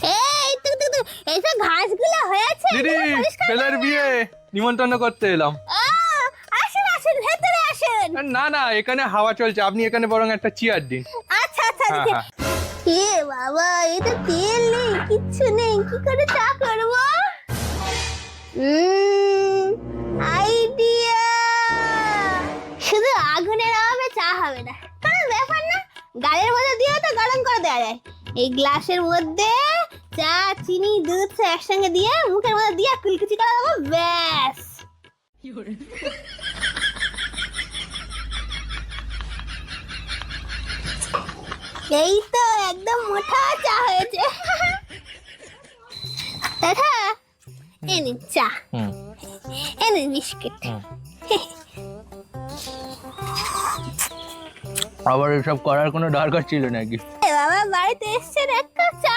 এই এইসব ঘাসগুলো হয়েছে দিদি ছেলের বিয়ে নিমন্ত্রণ করতে এলাম। আসেন আসেন ভেতরে আসেন। না না, এখানে হাওয়া চলছে, আপনি এখানে বরং একটা চেয়ার দিন। আচ্ছা আচ্ছা হ্যাঁ, হ্যাঁ। এ বাবা, এটা তেল নেই, কিচ্ছু নেই, কি করে চা করবো? আইডিয়া! শুধু আগুনের অভাবে চা হবে না, কোনো ব্যাপার না, গালের মধ্যে দিয়ে তো গরম করে দেওয়া যায়। এই গ্লাসের মধ্যে চা, চিনি, দুধ একসঙ্গে দিয়ে মুখের মধ্যে দিয়ে কুলকুচি করে দেবো, ব্যাস। এই তো একদম মোটা চা হয়েছে। দাদা এই নিন চা, এই নিন বিস্কিট। আবার এসব করার কোনো দরকার ছিল নাকি? বাবা বাড়িতে এসছেন, এক কাপ চা